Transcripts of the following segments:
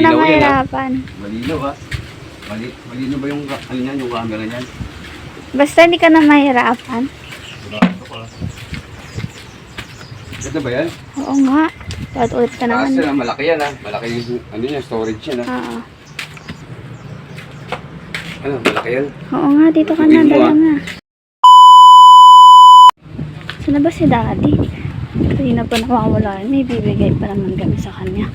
na Malinaw yan, mahirapan. Malinaw ha. Malinaw ba yung, ano yan, yung camera niyan? Basta hindi ka na mahirapan. Sigurado ka. Ito ba yan? Oo nga. Ulit ka naman. Kasi malaki yan ha. Malaki yung, ano yan, storage yan ha. Oo. Ano, malaki yan. Oo nga, dito ka na. Tingin mo, Dala ah. na. Saan ba si Daddy? Kanina pa nawawala. May bibigay pa naman kami sa kanya.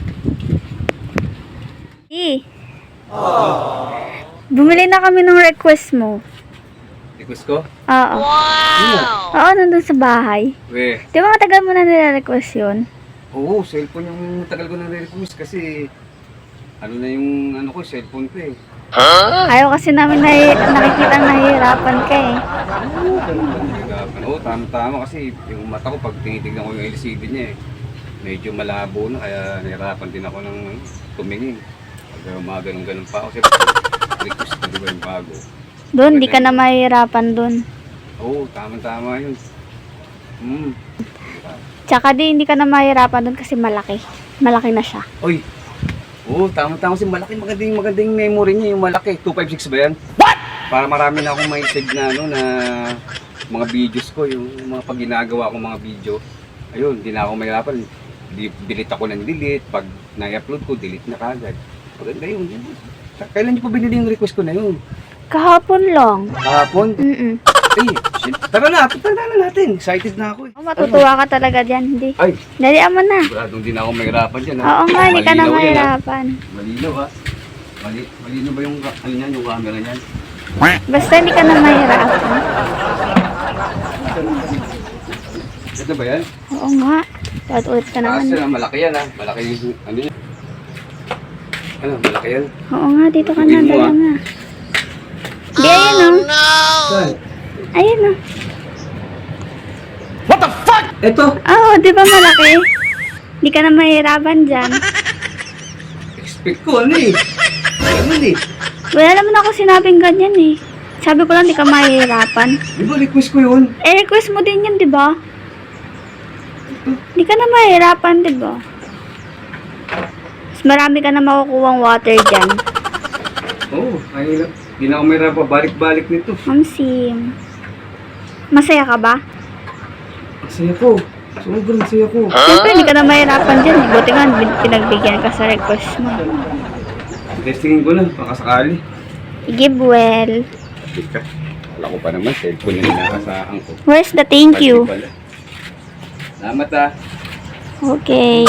Bumili na kami ng request mo. Request ko? Oo. Wow! Oo, nandun sa bahay. Weh. Di ba matagal mo na nire-request yun? Oo, cellphone yung tagal ko na request kasi ano na yung ano ko, cellphone ko eh. Ayaw kasi namin nakikita nahihirapan ka eh. Oo, tama-tama kasi yung mata ko pag tinitignan ko yung LCD niya eh, medyo malabo na kaya nahirapan din ako ng tumingin. Pag mga ganun-ganun pa ako, request ko diba yung bago. Doon, di ka na mahihirapan doon. Oo, tama-tama yun. Tsaka hindi ka na mahihirapan doon kasi malaki. Malaki na siya. Oy! Oo, tama-tama kasi magandang memory niya yung malaki. 256 ba yan? What? Para marami na akong may save na ano na mga videos ko, yung mga pag ginagawa kong mga video. Ayun, hindi na ako mahirapan. Delete ako ng delete. Pag na-upload ko, delete na kagad. Maganda yun. Kailan niyo pa binili yung request ko na yun? Kahapon lang. Kahapon? Ay, shit. Tara na natin. Excited na ako eh. Oh, matutuwa ka talaga dyan, hindi. Ay, Dalian mo na. sigurado din ako mahirapan dyan ha. Oo nga, hindi ka na Malinaw yan, ha? mahirapan. Malinaw ha. Malinaw ba yung, ano yan, yung camera niyan? Basta hindi ka na mahirapan. Ito ba yan? Oo nga. Ulit ka naman. Kasi malaki yan ha. Malaki yung, ano yan? Ano, malaki yan? Oo nga, dito ka na. Tingin mo, Dala ah. na. Di, ayun o. Saan? Ayun o. What the fuck? Ito! Oo, di ba malaki? Hindi ka na mahirapan dyan. Expect ko ano eh. Ganun eh. Wala naman ako sinabing ganyan eh. Sabi ko lang di ka mahirapan. Di ba request ko yun? Eh, request mo din yun, di ba? Di ka na mahirapan, di ba? Mas marami ka na makukuhang water dyan. Oo, ayun lang. Hindi na ako mahirapan. Balik-balik nito. Ma'am Sim. Masaya ka ba? Masaya ko. Sobrang saya ko. Siyempre, hindi ka na mahirapan dyan. Buti nga, pinagbigyan ka sa request mo. Testingin ko lang. Baka sakali. Sige, Buel. Teka. Wala ko pa naman. Cellphone na ninakasahan ko. Where's the thank you? Pala. Salamat ah. Okay.